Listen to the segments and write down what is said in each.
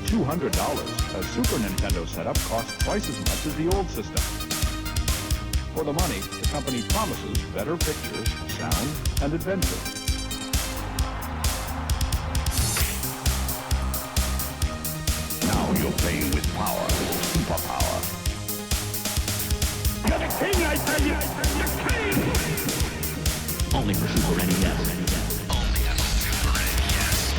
$200, a Super Nintendo setup costs twice as much as the old system. For the money, the company promises better pictures, sound, and adventure. Now you're playing with power, superpower. You're the king, I tell you! The king! Only for Super NES. Only on Super NES.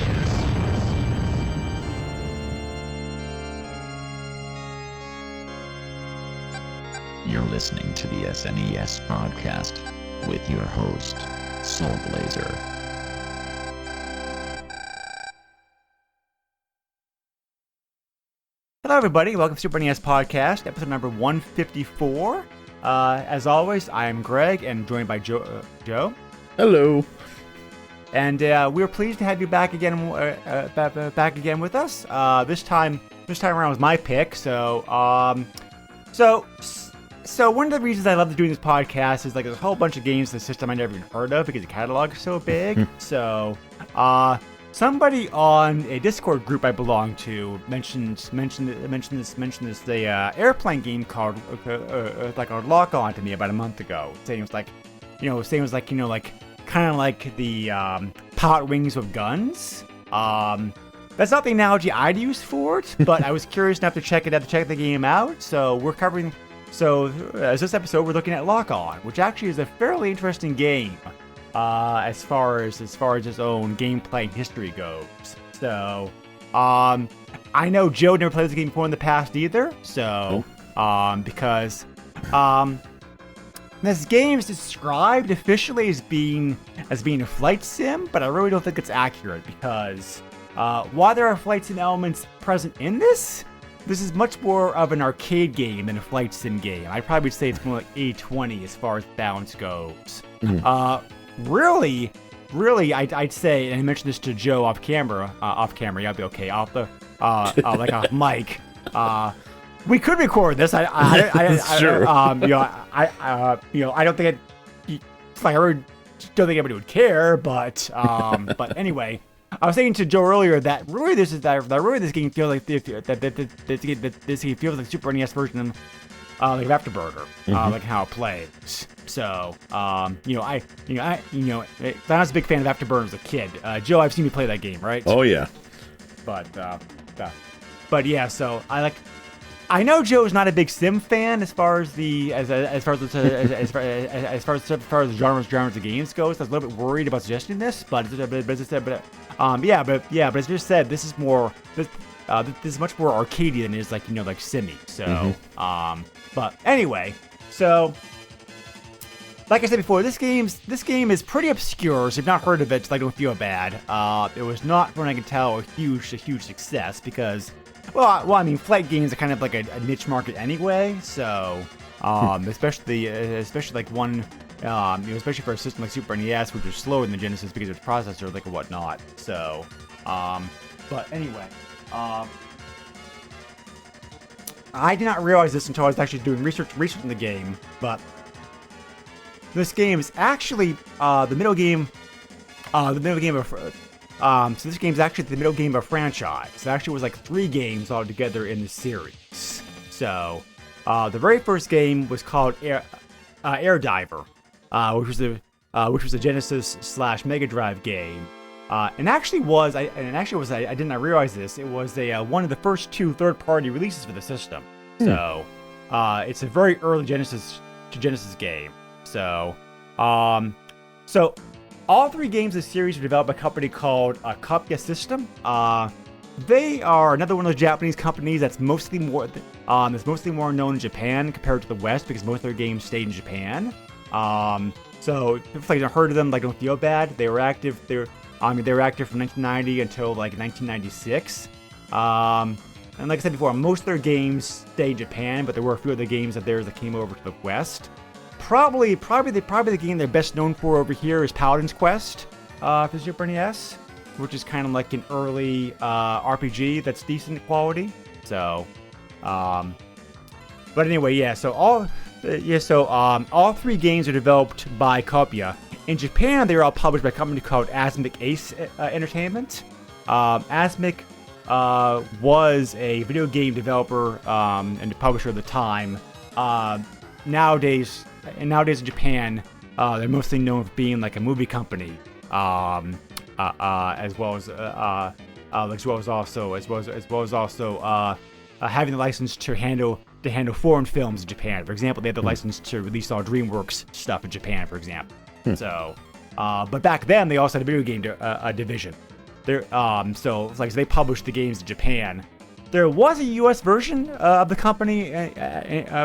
You're listening to the SNES podcast with your host, Soul Blazer. Hello, everybody. Welcome to Super NES Podcast, episode number 154. As always, I am Greg, and joined by Joe. Hello. And we're pleased to have you back again, back again with us. This time around was my pick. So one of the reasons I love doing this podcast is like there's a whole bunch of games in the system I never even heard of because the catalog is so big. So somebody on a Discord group I belong to mentioned this airplane game called like a Lock On to me about a month ago, saying it was like kind of like the Pilot Wings with guns. That's not the analogy I'd use for it, but I was curious enough to check the game out. So we're covering. So as this episode, we're looking at Lock On, which actually is a fairly interesting game. As far as its own gameplay and history goes. So, I know Joe never played this game before in the past either. So, because this game is described officially as being a flight sim, but I really don't think it's accurate because while there are flight sim elements present in this is much more of an arcade game than a flight sim game. I'd probably say it's more like 80-20 as far as balance goes. Really, I'd say, and I mentioned this to Joe off camera, yeah, I'll be okay, off the, like off mic, we could record this, Sure. I don't think I really don't think anybody would care, but anyway, I was saying to Joe earlier that really this game feels like this game feels like Super NES version of Afterburner, like how it plays. So, I was a big fan of Afterburner as a kid. Joe, I've seen you play that game, right? Oh yeah. But yeah. So I know Joe's not a big sim fan as far as the genres of games goes. I was a little bit worried about suggesting this, but as I just said, this is more this is much more arcadey than it is like simmy. So but anyway, so like I said before, this game is pretty obscure. So if you've not heard of it, don't feel bad. It was not, from what I can tell, a huge success because, well, I mean, flight games are kind of like a niche market anyway. So, especially like one, especially for a system like Super NES, which was slower than the Genesis because of its processor, like whatnot. So, but anyway, I did not realize this until I was actually doing research in the game, but this game is actually the middle game of so this game is actually the middle game of a franchise. It actually was like 3 games all together in the series. So the very first game was called Air Diver, which was a Genesis / Mega Drive game. And actually I did not realize this. It was one of the first 2 third-party releases for the system. So it's a very early Genesis game. So all 3 games of the series were developed by a company called Kopya System. They are another one of those Japanese companies that's mostly more known in Japan compared to the West because most of their games stayed in Japan. So if you don't heard of them, don't feel bad. They were active. They were active from 1990 until 1996. And like I said before, most of their games stayed in Japan, but there were a few other games of theirs that came over to the West. Probably the game they're best known for over here is Paladin's Quest for Super NES, which is kind of like an early RPG that's decent quality. So, but anyway, yeah. So all 3 games are developed by Kopya. In Japan, they were all published by a company called Asmic Ace Entertainment. Asmic was a video game developer and publisher at the time. Nowadays in Japan, they're mostly known for being like a movie company, as well as also having the license to handle foreign films in Japan. For example, they had the license to release all DreamWorks stuff in Japan, for example. So, but back then they also had a video game division. So they published the games in Japan. There was a U.S. version of the company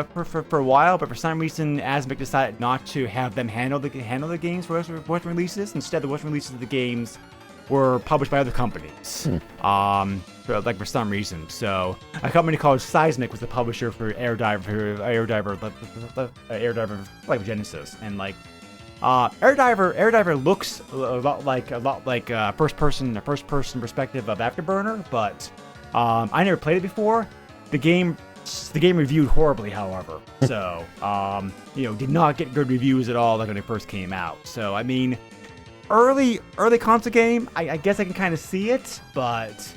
for a while, but for some reason, Asmik decided not to have them handle the games for Western releases. Instead, the Western releases of the games were published by other companies. For some reason. So a company called Seismic was the publisher for Air Diver like Genesis, and like Air Diver looks a lot like a first person perspective of Afterburner, but I never played it before. The game reviewed horribly, however. So did not get good reviews at all like when it first came out. So I mean, early console game, I guess I can kind of see it, but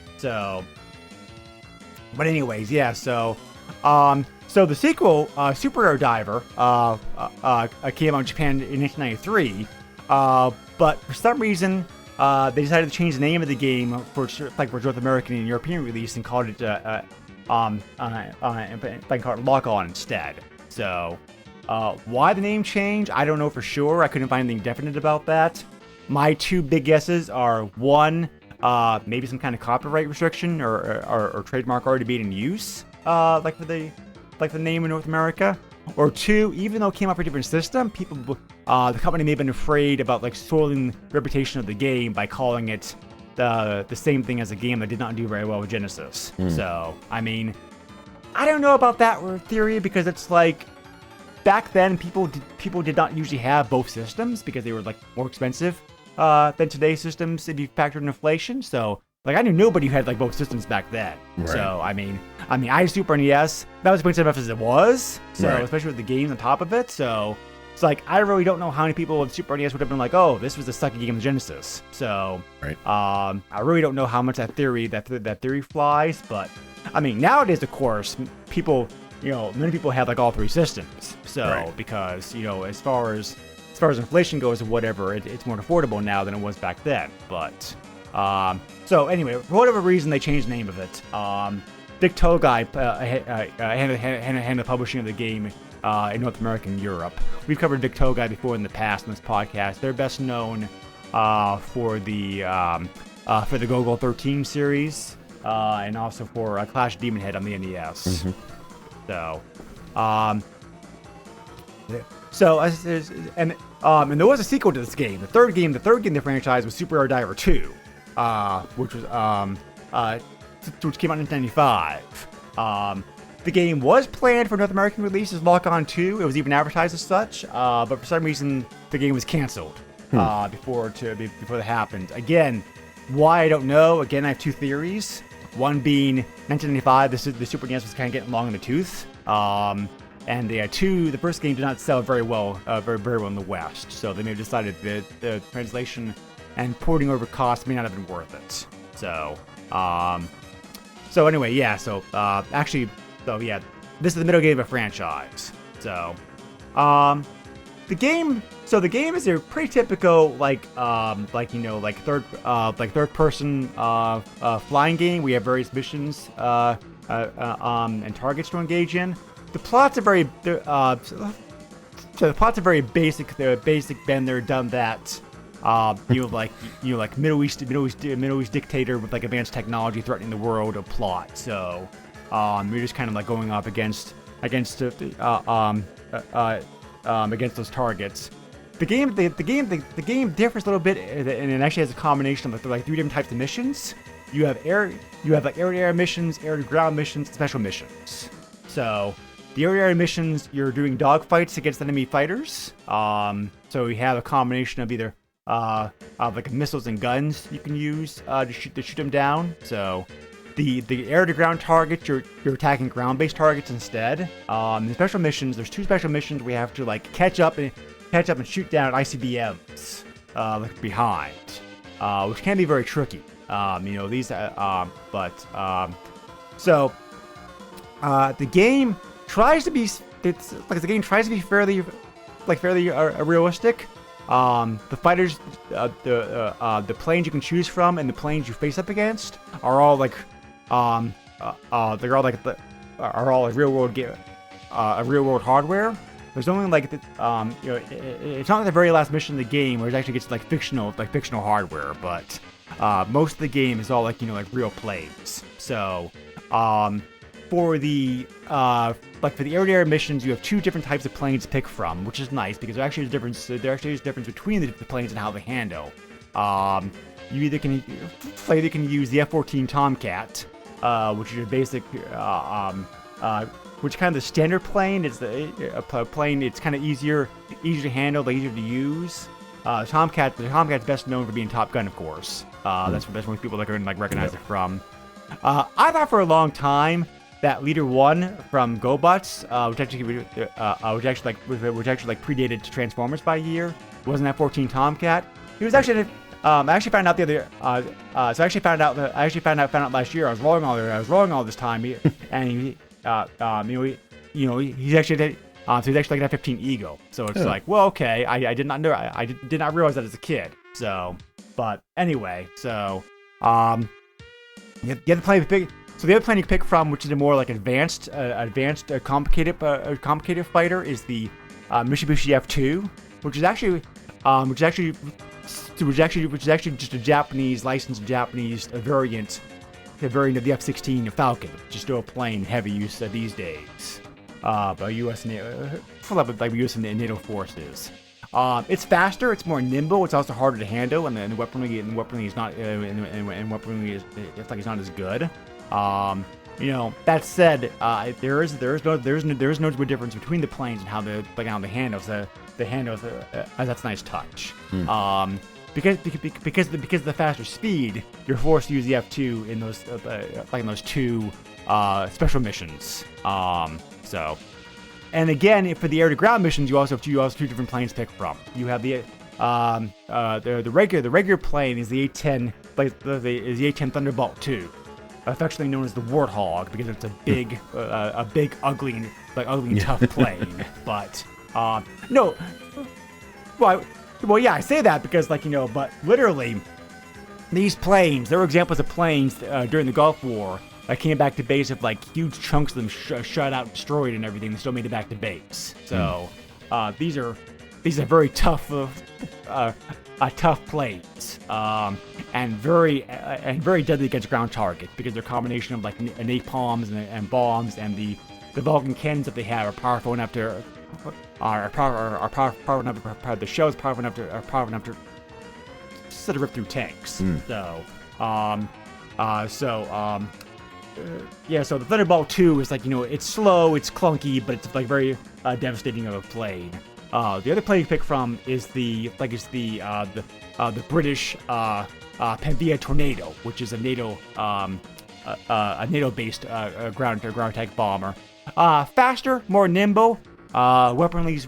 anyways, yeah. So the sequel, Super Air Diver, came out in Japan in 1993. But for some reason, they decided to change the name of the game for North American and European release and called it Lock On instead. So why the name change? I don't know for sure. I couldn't find anything definite about that. My two big guesses are one, maybe some kind of copyright restriction or trademark already being in use, for the name in North America. Or two, even though it came out for a different system, the company may have been afraid about soiling the reputation of the game by calling it the same thing as a game that did not do very well with Genesis. So, I mean, I don't know about that theory, because it's back then people did not usually have both systems because they were more expensive than today's systems if you factored in inflation. So I knew nobody who had both systems back then. Right. So I mean I had Super NES. That was expensive enough as it was. So right. Especially with the games on top of it. So it's I really don't know how many people with Super NES would have been oh, this was the sucky game of Genesis. So right. I really don't know how much that theory flies. But I mean, nowadays, of course, many people have all three systems. So right. Because as far as inflation goes or whatever, it's more affordable now than it was back then. But so anyway, for whatever reason, they changed the name of it. Dick Togai handled the publishing of the game in North America and Europe. We've covered Dick Togai before in the past in this podcast. They're best known for the Go-Go 13 series and also for Clash Demon Head on the NES. Mm-hmm. And there was a sequel to this game. The third game in the franchise was Super Air Diver 2. Which came out in 1995. The game was planned for North American release as Lock On 2. It was even advertised as such, but for some reason the game was canceled before that happened. Again, why I don't know. Again, I have two theories. One being 1995, the Super NES was kind of getting long in the tooth. And the first game did not sell very well, very well in the West. So they may have decided that the translation and porting over costs may not have been worth it. So anyway, yeah. So this is the middle game of a franchise. So, the game is a pretty typical third person flying game. We have various missions and targets to engage in. The plots are very basic. They're basic. Been there, done that. Middle East dictator with advanced technology threatening the world of plot. So you're just kind of going up against those targets. The game differs a little bit, and it actually has a combination of three different types of missions. You have air-to-air missions, air-to-ground missions, special missions. So the air-to-air missions, you're doing dogfights against enemy fighters. So you have a combination of either missiles and guns you can use to shoot them down. So the air-to-ground targets, you're attacking ground-based targets instead. The special missions, there's two special missions we have to catch up and shoot down ICBMs behind, which can be very tricky. The game tries to be fairly realistic. The fighters, the planes you can choose from and the planes you face up against are all like real world hardware. There's only like it's not like the very last mission of the game where it actually gets like fictional hardware, but most of the game is all like real planes. So for the air-to-air missions, you have two different types of planes to pick from, which is nice because there actually is a difference between the planes and how they handle. You either can use the F-14 Tomcat, which is your basic, which kind of the standard plane. It's a plane. It's kind of easier to handle, easier to use. The Tomcat's best known for being Top Gun, of course. That's where most people recognize it from. I thought for a long time that Leader 1 from GoButts, which actually predated Transformers by a year, wasn't F-14 Tomcat. He was actually. I actually found out found out last year. I was rolling all this time, he's actually like an F-15 Eagle. So it's like, well, okay, I did not know, I did not realize that as a kid. So, but anyway, so you have to play big. So the other plane you pick from, which is a more like advanced, complicated fighter, is the Mitsubishi F2, which is actually just a Japanese licensed Japanese variant of the F-16 Falcon, which is still a plane heavy use these days by U.S. and NATO forces. It's faster, it's more nimble, it's also harder to handle, and the weaponry is not it's not as good. That said, there is no difference between the planes and how they handle. So the handle that's a nice touch. Because of the faster speed, you're forced to use the F2 in those two special missions. And again, for the air-to-ground missions, you also have two different planes to pick from. You have the regular plane is the A-10, is the A-10 Thunderbolt 2, affectionately known as the Warthog because it's a big, ugly tough plane. But no, well, yeah, I say that because but literally, these planes, there were examples of planes during the Gulf War that came back to base with huge chunks of them shut out, destroyed, and everything. They still made it back to base. So these are very tough, tough planes, and very deadly against ground targets because they're a combination of napalms and bombs, and the Vulcan cannons that they have are powerful enough to. Powerful enough to the shells powerful enough to sort of rip through tanks. So the Thunderbolt 2 is it's slow, it's clunky, but it's very devastating of a plane. The other plane you pick from is the British Panvia Tornado, which is a NATO-based ground attack bomber. Faster, more nimble. Weaponry is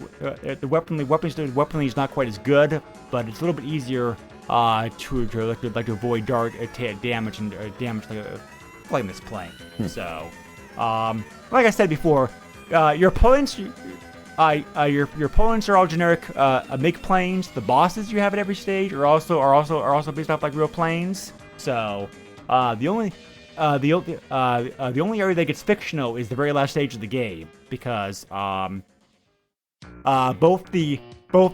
not quite as good, but it's a little bit easier to avoid dart damage and like this plane. So, like I said before, your opponents are all generic make planes. The bosses you have at every stage are also based off real planes. So, the only area that gets fictional is the very last stage of the game because both the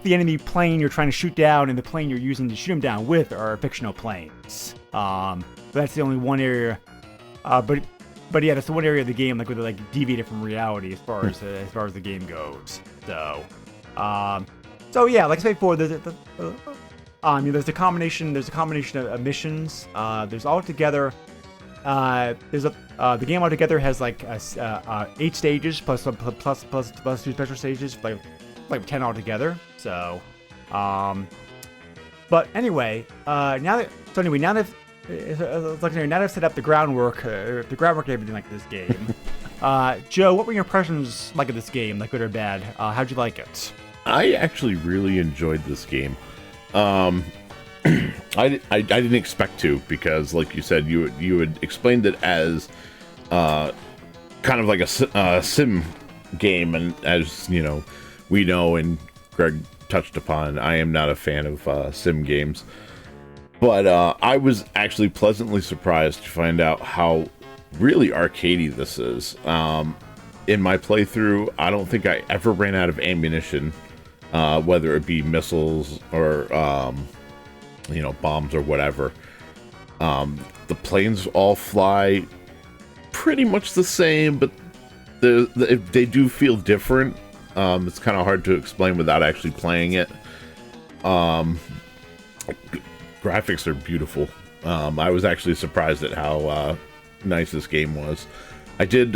enemy plane you're trying to shoot down and the plane you're using to shoot them down with are fictional planes. That's the only one area. But yeah, that's the one area of the game where they deviated from reality as far as the game goes. So yeah, like I said before, there's a combination of missions. There's altogether. The game altogether has 8 stages plus 2 special stages, like 10 altogether. So, but anyway, now that I've set up the groundwork and everything this game. Joe, what were your impressions of this game, good or bad? How'd you like it? I actually really enjoyed this game. I didn't expect to, because like you said, you had explained it as kind of like a sim game, and as you know, we know, and Greg touched upon, I am not a fan of sim games. But I was actually pleasantly surprised to find out how really arcadey this is. In my playthrough, I don't think I ever ran out of ammunition, whether it be missiles or bombs or whatever. The planes all fly pretty much the same, but they do feel different. It's kind of hard to explain without actually playing it. Graphics are beautiful. I was actually surprised at how nice this game was. I did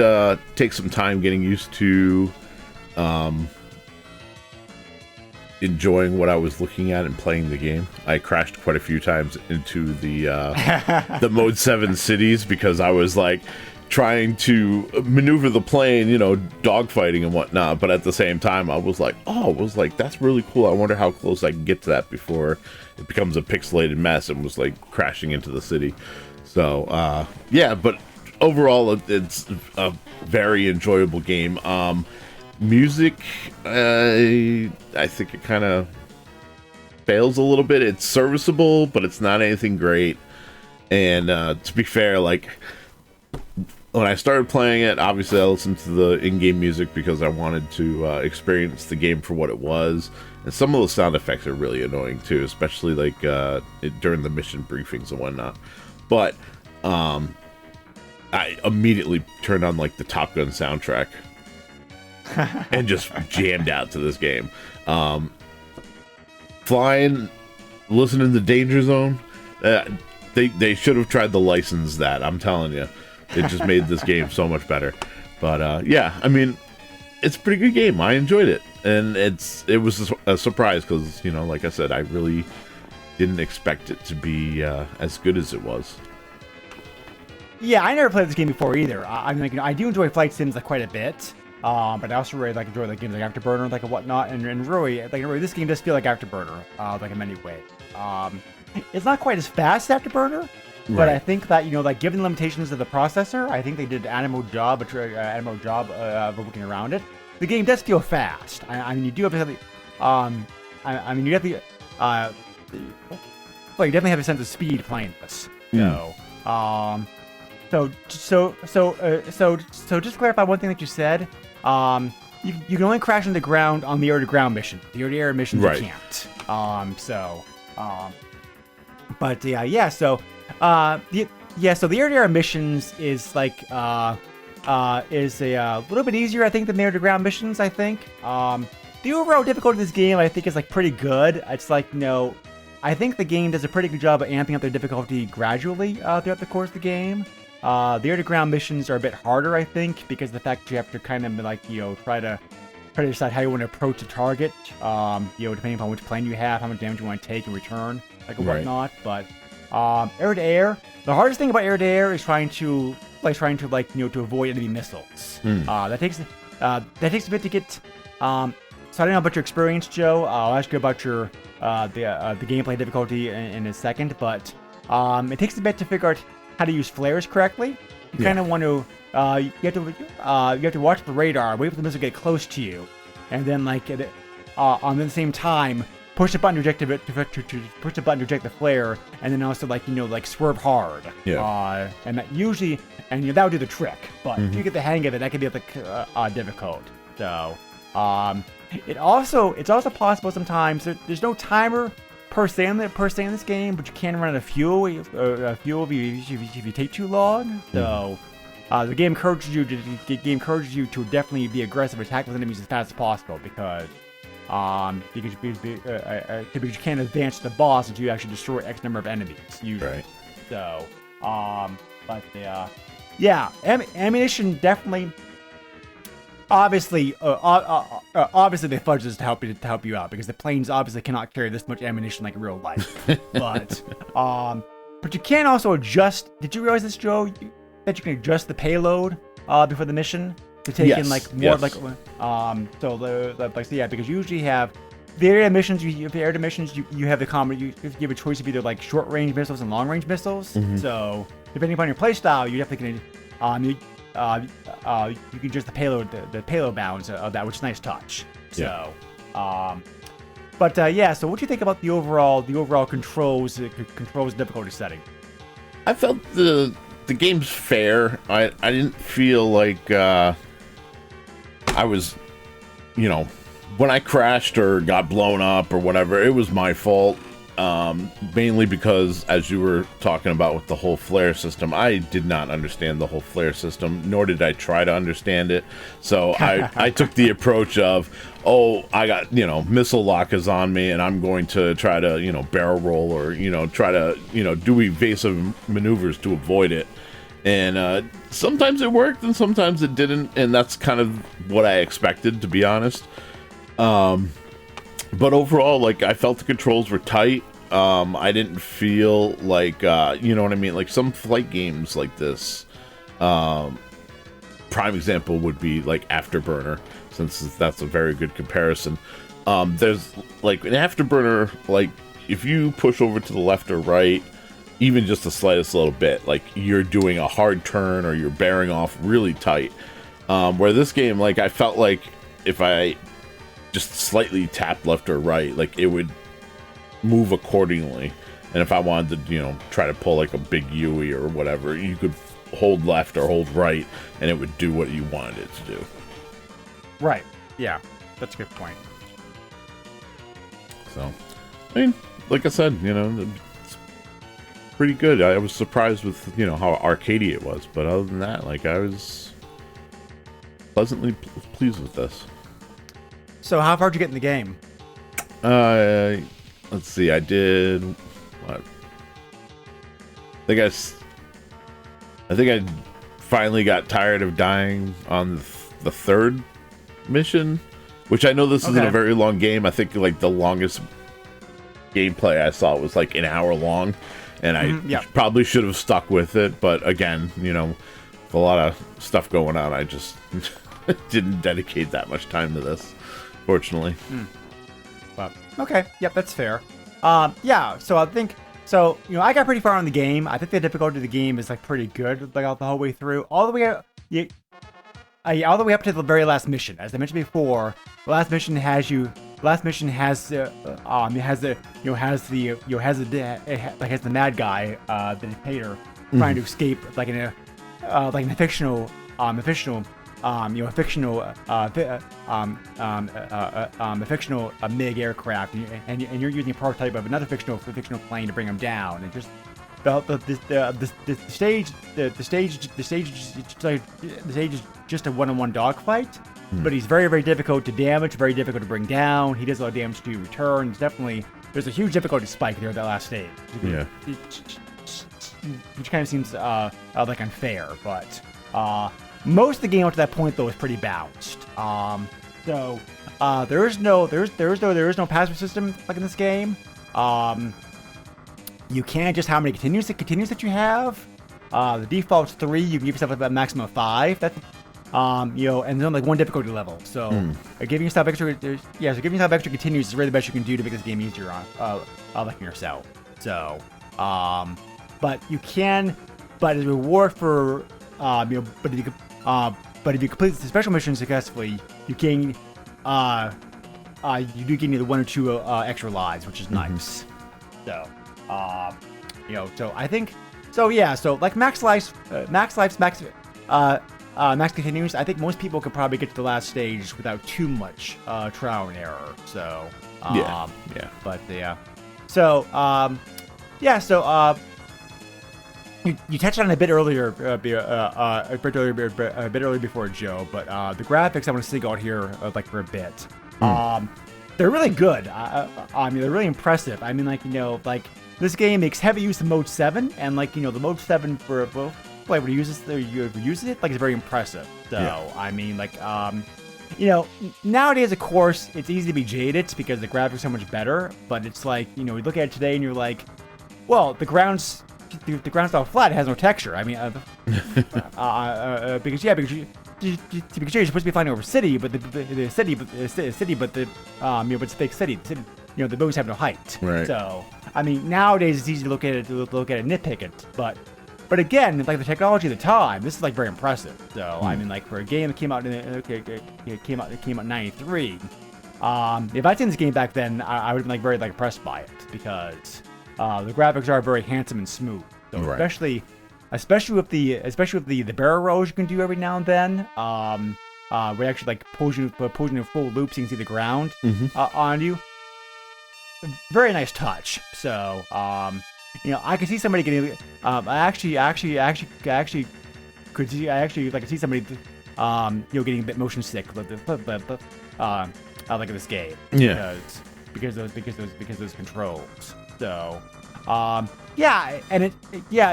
take some time getting used to enjoying what I was looking at and playing the game. I crashed quite a few times into the Mode 7 cities because I was like trying to maneuver the plane, dogfighting and whatnot, but at the same time I was like, that's really cool. I wonder how close I can get to that before it becomes a pixelated mess, and was like crashing into the city. So yeah, but overall it's a very enjoyable game. Music, I think it kind of fails a little bit. It's serviceable, but it's not anything great. And to be fair, like, when I started playing it, obviously I listened to the in-game music because I wanted to experience the game for what it was. And some of those sound effects are really annoying too, especially like during the mission briefings and whatnot. But I immediately turned on like the Top Gun soundtrack and just jammed out to this game. Flying, listening to Danger Zone, they should have tried to license that. I'm telling you. It just made this game so much better. But yeah, I mean, it's a pretty good game. I enjoyed it, and it was a surprise because, like I said, I really didn't expect it to be as good as it was. Yeah, I never played this game before either. I mean, I do enjoy flight sims quite a bit, but I also really enjoy games like Afterburner, and whatnot, and really, this game does feel like Afterburner, in many ways. It's not quite as fast as Afterburner. But I think that, given the limitations of the processor, I think they did an admirable job of working around it. The game does feel fast. I mean, you do have to have the, you have the, well, you definitely have a sense of speed playing this. So just to clarify one thing that you said, you can only crash into the ground on the air-to-ground mission. The air-to-air missions you can't. But yeah, so. So the air-to-air missions is like is a little bit easier, I think, than the air-to-ground missions. I think the overall difficulty of this game, I think, is like pretty good. It's like I think the game does a pretty good job of amping up their difficulty gradually throughout the course of the game. The air-to-ground missions are a bit harder, I think, because of the fact that you have to kind of like try to decide how you want to approach a target. Depending upon which plane you have, how much damage you want to take in return, like and whatnot, but. Air to air. The hardest thing about air to air is trying to avoid enemy missiles. That takes a bit to get. So I don't know about your experience, Joe. I'll ask you about your the gameplay difficulty in a second, but it takes a bit to figure out how to use flares correctly. You kind of want to you have to watch the radar, wait for the missile to get close to you, and then on the same time. Push the button to eject the flare, and then also swerve hard. Yeah. And that usually, that would do the trick. But if you get the hang of it, that can be difficult. So, it's also possible sometimes there's no timer per se in this game, but you can run out of fuel. If you take too long. So, the game encourages you to definitely be aggressive, attack those enemies as fast as possible because you can't advance the boss until you actually destroy X number of enemies, usually. Right. So, ammunition definitely. Obviously, they fudged this to help you out because the planes obviously cannot carry this much ammunition like in real life. But you can also adjust. Did you realize this, Joe? That you can adjust the payload before the mission. To take in more because you usually have the area missions, you have the common. You have a choice of either like short range missiles and long range missiles. So depending upon your playstyle, you definitely can you can adjust the payload bounds of that, which is a nice touch. So, yeah. So what do you think about the overall controls difficulty setting? I felt the game's fair. I didn't feel like I was, when I crashed or got blown up or whatever, it was my fault. Mainly because, as you were talking about with the whole flare system, I did not understand the whole flare system, nor did I try to understand it. So I took the approach of, I got, missile lock is on me, and I'm going to try to, barrel roll or, try to, do evasive maneuvers to avoid it. And sometimes it worked and sometimes it didn't, and that's kind of what I expected, to be honest. But overall, like, I felt the controls were tight. I didn't feel like, you know what I mean? Like, some flight games like this, prime example would be, like, Afterburner, since that's a very good comparison. There's, like, an Afterburner, like, if you push over to the left or right, even just the slightest little bit, like, you're doing a hard turn or you're bearing off really tight. Where this game, like, I felt like if I just slightly tap left or right, like, it would move accordingly. And if I wanted to, try to pull like a big Yui or whatever, you could hold left or hold right and it would do what you wanted it to do. Right. Yeah. That's a good point. So, I mean, like I said, it's pretty good. I was surprised with, how arcadey it was. But other than that, like, I was pleasantly pleased with this. So how far did you get in the game? Let's see. I did what? I think I finally got tired of dying on the third mission, which I know this isn't a very long game. I think like the longest gameplay I saw was like an hour long, and I probably should have stuck with it. But again, with a lot of stuff going on, I just didn't dedicate that much time to this. Fortunately. But okay, yep, that's fair. So I think I got pretty far in the game. I think the difficulty of the game is like pretty good, like the whole way through, all the way up to the very last mission. As I mentioned before, the last mission has the mad guy, the dictator, trying to escape like in a fictional a fictional MiG aircraft, and you're using a prototype of another fictional plane to bring them down, and just the stage is just a one-on-one dogfight, but he's very, very difficult to damage, very difficult to bring down. He does a lot of damage to return. There's a huge difficulty spike there at that last stage. Yeah, which kind of seems like unfair, but. Most of the game up to that point though is pretty balanced. There is no password system like in this game. You can adjust how many continues that you have. The default's 3. You can give yourself a maximum of 5. That's and there's only like one difficulty level. So giving yourself extra continues is really the best you can do to make this game easier on like yourself. So but you can, but as a reward for but if you complete the special mission successfully, you gain, you do gain either 1 or 2 extra lives, which is nice. So, so I think, so like max continues. I think most people could probably get to the last stage without too much trial and error. So, but You touched on it a bit earlier, before, Joe. But the graphics I want to single out here, like for a bit. They're really good. I mean, they're really impressive. I mean, like this game makes heavy use of Mode 7, and the Mode 7 for whoever uses it, like, it's very impressive. So I mean, nowadays, of course, it's easy to be jaded because the graphics are so much better. But it's like, you look at it today and you're like, well, the ground's all flat. It has no texture. I mean, because to be sure, you're supposed to be flying over city, but the city, but the but it's a big city. The city, the buildings have no height. Right. So, I mean, nowadays it's easy to look at it, nitpick it, but again, like the technology at the time, this is like very impressive. So, I mean, like for a game that came out it came out in '93. If I'd seen this game back then, I would have been like very impressed by it because the graphics are very handsome and smooth. So right. especially with the barrel rolls you can do every now and then, where it actually like pulls you in full loops, so you can see the ground on you. Very nice touch. So, I could see somebody getting. I actually could see somebody, getting a bit motion sick, like this game. Yeah. Because those controls. So, yeah, and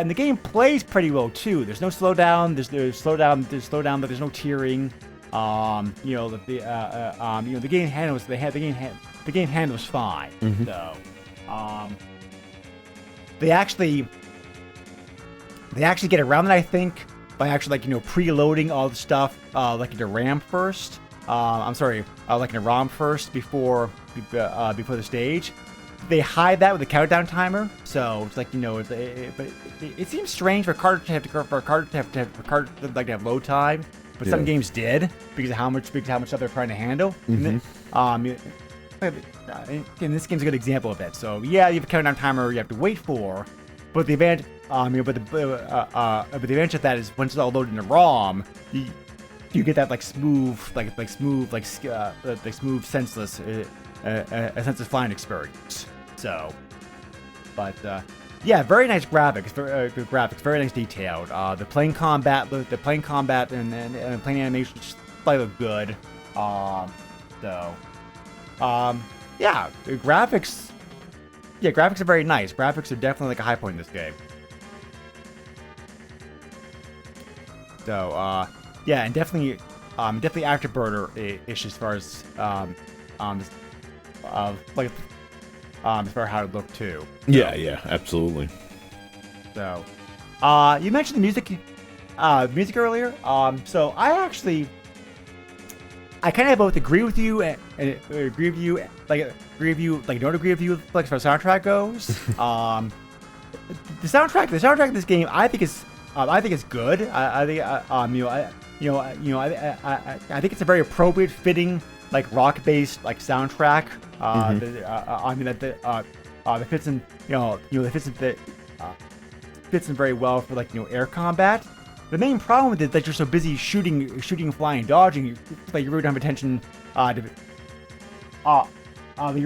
the game plays pretty well too. There's no slowdown. There's slowdown, but there's no tearing. The game handles the game handles fine. So, they actually get around it, I think, by actually preloading all the stuff into RAM first. Into ROM first before the stage. They hide that with a countdown timer, so it's but it seems strange for a card to have load time, but some games did because of how much stuff they're trying to handle. And this game's a good example of that. So yeah, you have a countdown timer you have to wait for, but the advantage, but the advantage of that is once it's all loaded into ROM, you get that smooth, senseless flying experience. So, but very nice graphics, good graphics, very nice detailed. The plane combat and plane animation just look good. The graphics. Yeah, graphics are very nice. Graphics are definitely a high point in this game. So, and definitely Afterburner-ish as far as as far as how it looked too. So, yeah, absolutely. So, you mentioned the music earlier. So I kind of both agree with you and agree with you, don't agree with you, as far as soundtrack goes. The soundtrack of this game, I think is good. I think it's a very appropriate, fitting, rock-based soundtrack. That fits in, fits in very well for air combat. The main problem with it is that you're so busy shooting, flying, dodging, you really don't have attention you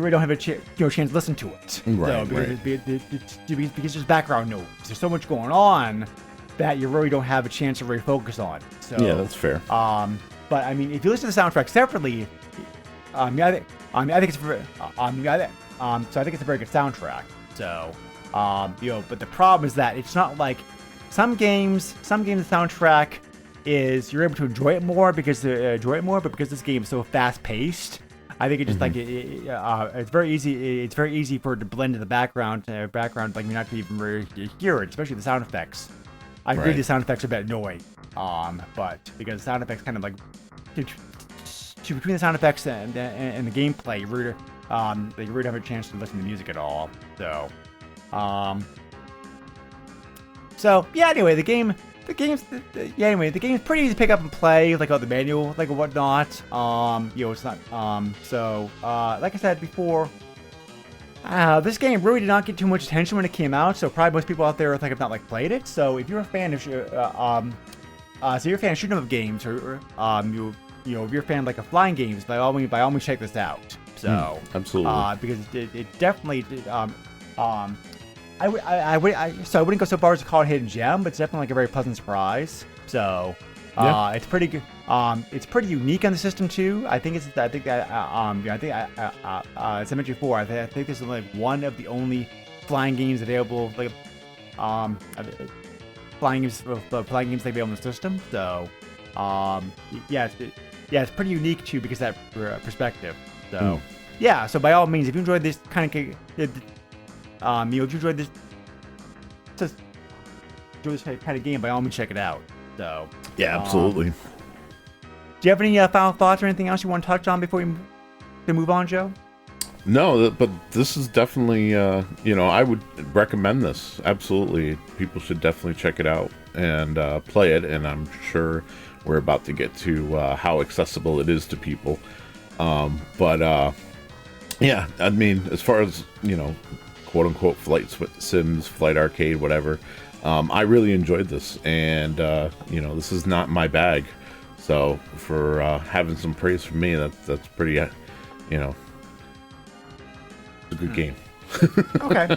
really don't have a chance to listen to it. Right, because there's background noise. There's so much going on that you really don't have a chance to really focus on. So yeah, that's fair. But I mean, if you listen to the soundtrack separately, I think it's very, so I think it's a very good soundtrack. So, but the problem is that it's not like some games. The soundtrack is you're able to enjoy it more but because this game is so fast paced. I think it just it's very easy. It's very easy for it to blend in the background. You're not even really hear it, especially the sound effects. I agree the sound effects are a bit annoying. But because the sound effects kind of between the sound effects and the gameplay, you really don't have a chance to listen to music at all. So yeah. Anyway, the game's pretty easy to pick up and play, all the manual, whatnot. It's not. Like I said before, this game really did not get too much attention when it came out. So probably most people out there have not played it. So if you're a fan of shoot 'em up games, or if you're a fan of flying games, by all means check this out. So absolutely, because it definitely I wouldn't go so far as to call it a hidden gem, but it's definitely a very pleasant surprise. So it's pretty good. It's pretty unique on the system too. As I mentioned before, I think this is one of the only flying games available, flying games available on the system. So it's pretty unique too because of that perspective. So so by all means, if you enjoyed this kind of if you enjoyed this kind of game, by all means check it out. So yeah, absolutely. you have any final thoughts or anything else you want to touch on before we move on, Joe? No, but this is definitely, I would recommend this. Absolutely. People should definitely check it out and play it. And I'm sure we're about to get to how accessible it is to people. Yeah, I mean, as far as, quote unquote flight sims, flight arcade, whatever, I really enjoyed this. And, this is not my bag. So for having some praise from me, that's pretty, it's a good game. Okay.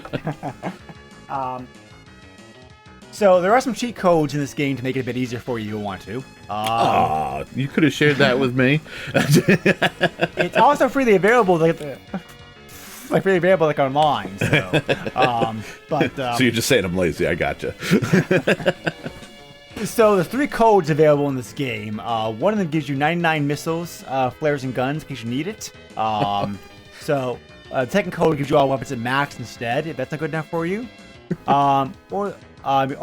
So there are some cheat codes in this game to make it a bit easier for you if you want to. You could have shared that with me. It's also freely available, like online. So, So you're just saying I'm lazy. I gotcha. So there's 3 codes available in this game. One of them gives you 99 missiles, flares, and guns in case you need it. The second code gives you all weapons at max instead, if that's not good enough for you. Or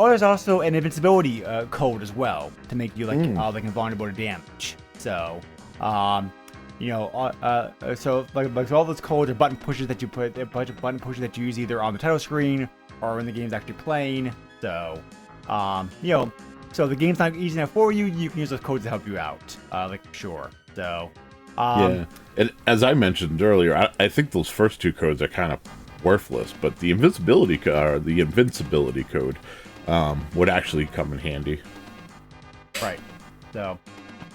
there's also an invincibility code as well to make you invulnerable to damage. So, so all those codes are button pushes that you use either on the title screen or when the game's actually playing. So, so the game's not easy enough for you. You can use those codes to help you out, sure. So, yeah, and as I mentioned earlier, I think those first 2 codes are kind of worthless, but the invincibility code would actually come in handy. Right. So,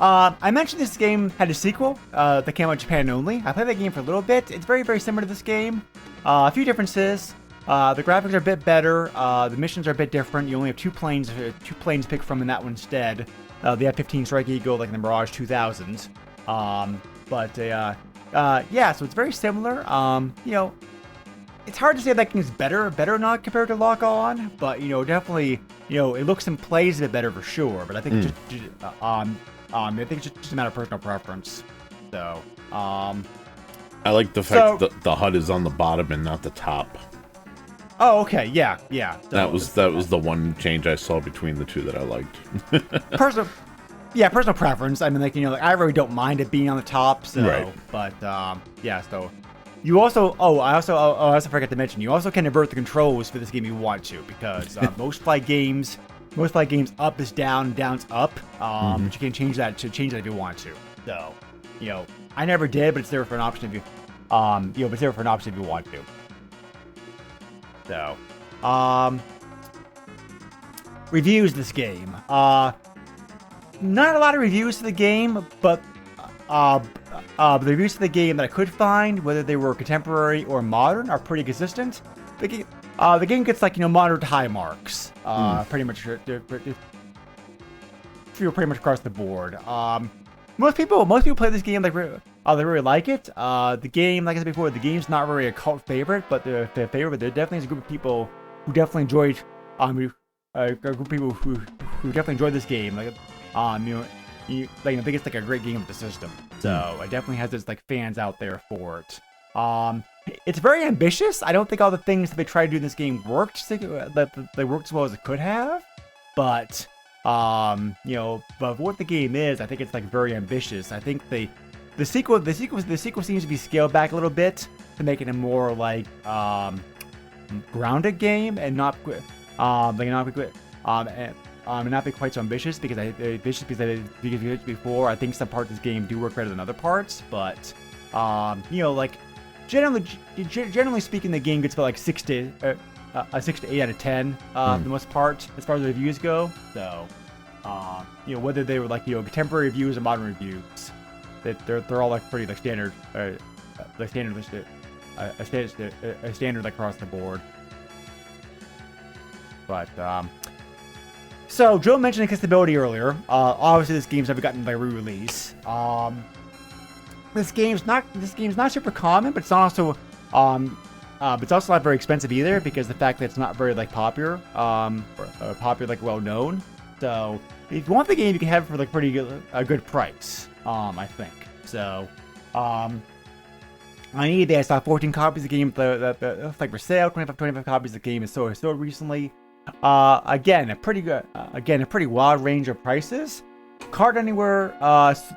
I mentioned this game had a sequel that came out in Japan only. I played that game for a little bit. It's very, very similar to this game. A few differences. The graphics are a bit better. The missions are a bit different. You only have 2 planes to pick from in that one instead. The F-15 Strike Eagle, like the Mirage 2000. So it's very similar. It's hard to say that game's better or not compared to Lock On, but definitely, it looks and plays a bit better for sure. But I think I think it's just a matter of personal preference. So, I like the fact that the HUD is on the bottom and not the top. Oh, okay, yeah. So, that was the one change I saw between the 2 that I liked. personal preference. I mean, I really don't mind it being on the top. So, right. But so. You also, I also forgot to mention, you also can invert the controls for this game if you want to, because most flight games up is down, down's up. But you can change that if you want to. So, I never did, but it's there for an option if you, it's there for an option if you want to. So, reviews of this game. Not a lot of reviews of the game, but the reviews of the game that I could find, whether they were contemporary or modern, are pretty consistent. The game gets moderate to high marks, pretty much across the board. Most people play this game they really like it. The game, like I said before, the game's not really a cult favorite, but there definitely is a group of people who definitely enjoyed a group of people who definitely enjoyed this game. I think it's a great game of the system. So it definitely has its fans out there for it. It's very ambitious. I don't think all the things that they tried to do in this game worked. That they worked as well as it could have. But but what the game is, I think it's very ambitious. I think the sequel seems to be scaled back a little bit to make it a more grounded game and not not be quite so ambitious because before I think some parts of this game do work better than other parts, but generally speaking, the game gets about 6 to 8 out of 10 for the most part as far as the reviews go. So whether they were contemporary reviews or modern reviews, they're all pretty standard standard across the board. But so Joe mentioned accessibility earlier. Obviously, this game's never gotten re-release. This game's not super common, but it's also not very expensive either because the fact that it's not very popular, well known. So if you want the game, you can have it for a good price. I think so. On eBay, I saw 14 copies of the game that for sale. 25 copies of the game is sold recently. Again, a pretty wide range of prices. Card Anywhere.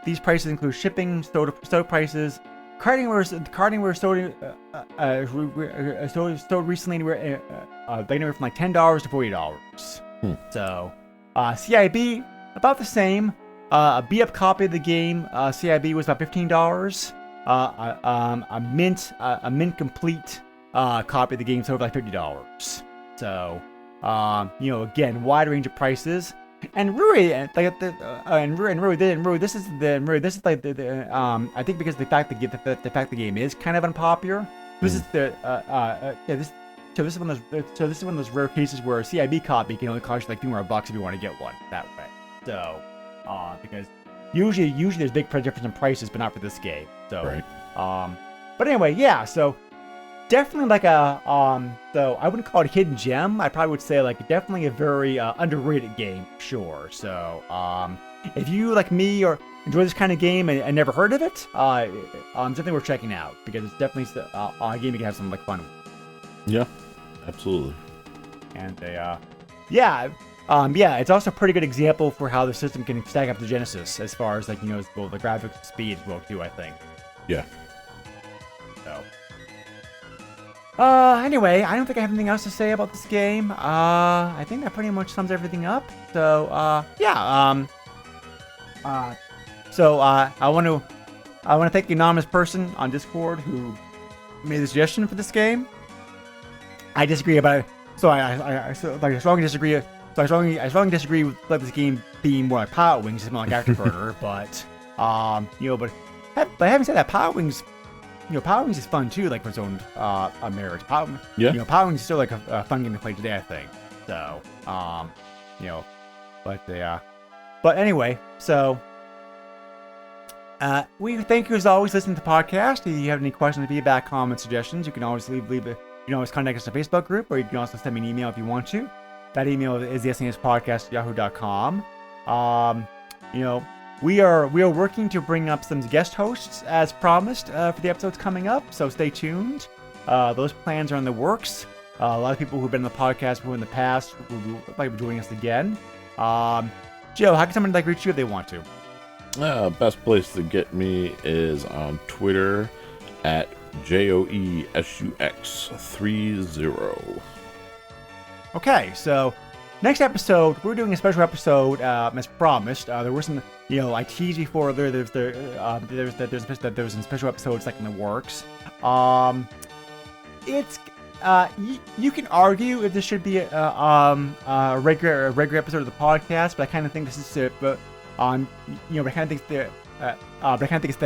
These prices include shipping, soda prices. Card Anywhere sold recently anywhere from like $10 to $40. So, CIB about the same. A beat-up copy of the game, CIB was about $15. A mint complete copy of the game sold for like $30. So, again, wide range of prices. And Rui, this is like I think because the fact the game is kind of unpopular. This is this is one of those rare cases where a CIB copy can only cost you like $2 more if you want to get one that way. So, because usually there's big difference in prices, but not for this game. So, right. But anyway, yeah. So definitely like a so I wouldn't call it a hidden gem. I probably would say like definitely a very underrated game, sure. So if you like me or enjoy this kind of game and never heard of it, definitely worth checking out because it's definitely a game you can have some like fun with. Yeah, absolutely. And it's also a pretty good example for how the system can stack up to Genesis as far as like the graphics speed as well too, I think. Yeah. So anyway, I don't think I have anything else to say about this game. I think that pretty much sums everything up. So I want to thank the anonymous person on Discord who made the suggestion for this game. I disagree about it. So I strongly disagree. So I strongly disagree with this game being more like Power Wings, it's more like Afterburner. but having said that, Power Wings is fun too, like for its own merits. Power Wings is still like a fun game to play today, I think. So but anyway, so we thank you as always listening to the podcast. If you have any questions, feedback, comments, suggestions, you can always leave it. You can always contact us on the Facebook group, or you can also send me an email if you want to. That email is the SNESpodcast@yahoo.com. We are working to bring up some guest hosts as promised for the episodes coming up, so stay tuned. Those plans are in the works. A lot of people who've been on the podcast in the past will be joining us again. Joe, how can someone reach you if they want to? Best place to get me is on Twitter at JOESUX30. Okay, so next episode, we're doing a special episode as promised. There were some, I teased before there's some special episodes like in the works. It's you can argue if this should be a regular episode of the podcast, but I kind of think this is it. But I kind of think that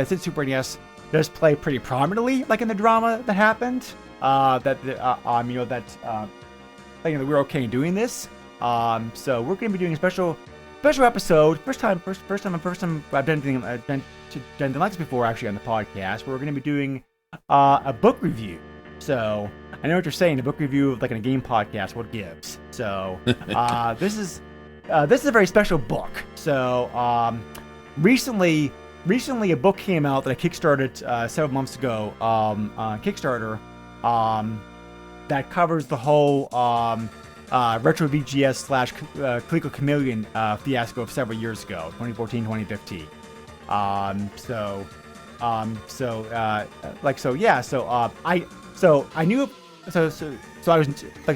since Super NES does play pretty prominently, like in the drama that happened, we're okay in doing this. So we're going to be doing a special episode. First time I've done anything like this before actually on the podcast. Where we're going to be doing a book review. So I know what you're saying. A book review like in a game podcast. What gives? So this is a very special book. So recently a book came out that I kickstarted several months ago on Kickstarter. That covers the whole retro VGS / Coleco Chameleon fiasco of several years ago, 2014, 2015. I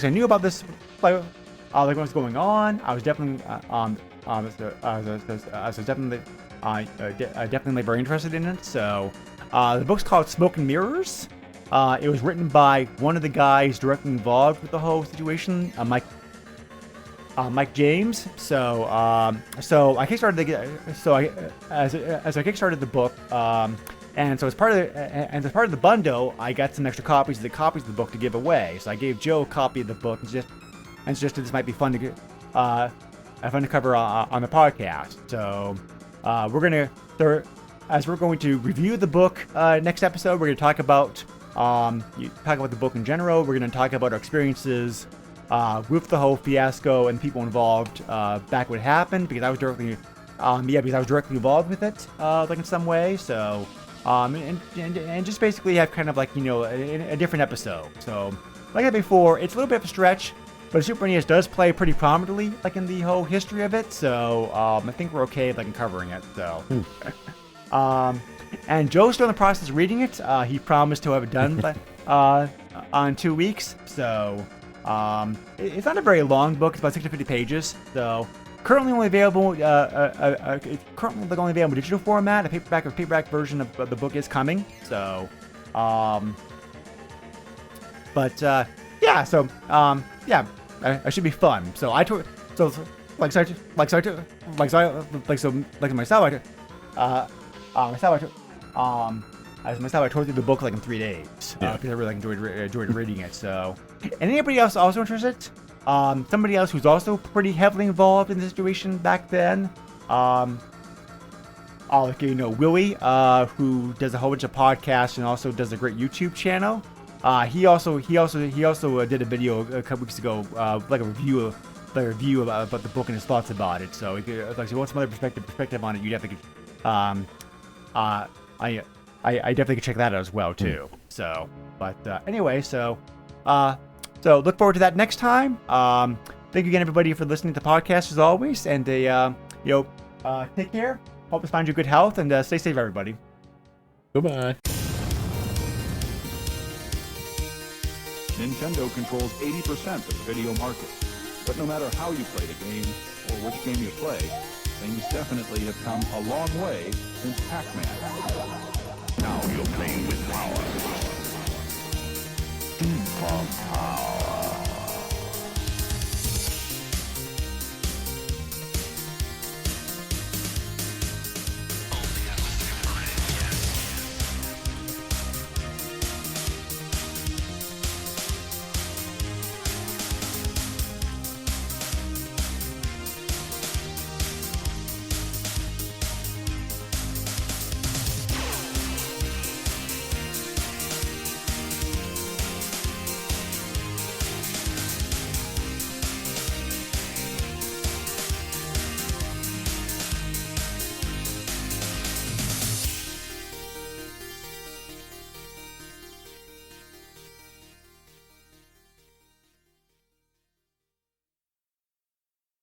knew about this, like what was going on. I was definitely definitely very interested in it. So the book's called Smoke and Mirrors. It was written by one of the guys directly involved with the whole situation, Mike James. So I kickstarted I kickstarted the book, and so as part of the bundle, I got some extra copies of the book to give away. So I gave Joe a copy of the book and suggested this might be fun to cover on the podcast. So we're going to review the book next episode. We're going to talk about the book in general. We're going to talk about our experiences with the whole fiasco and people involved back when it happened, because I was directly involved with it, like in some way. So and just basically have kind of like a different episode. So like I said before, it's a little bit of a stretch But Super NES does play pretty prominently, like in the whole history of it. So I think we're okay, like in covering it. So, and Joe's still in the process of reading it. He promised to have it done on 2 weeks. So it's not a very long book. It's about 650 pages. So currently only available. It's currently only available in digital format. A paperback version of the book is coming. So, yeah. So yeah. It should be fun. So I tore through the book like in 3 days because I really enjoyed reading it. So, and anybody else also interested? Somebody else who's also pretty heavily involved in the situation back then. Willie, who does a whole bunch of podcasts and also does a great YouTube channel. He also did a video a couple weeks ago, like a review about the book and his thoughts about it. So if you want some other perspective on it, you definitely could. I definitely could check that out as well too. So, but anyway, so look forward to that next time. Thank you again, everybody, for listening to the podcast as always, and take care. Hope this finds you good health, and stay safe, everybody. Goodbye. Nintendo controls 80% of the video market. But no matter how you play the game, or which game you play, things definitely have come a long way since Pac-Man. Now you're playing with power. Deep power.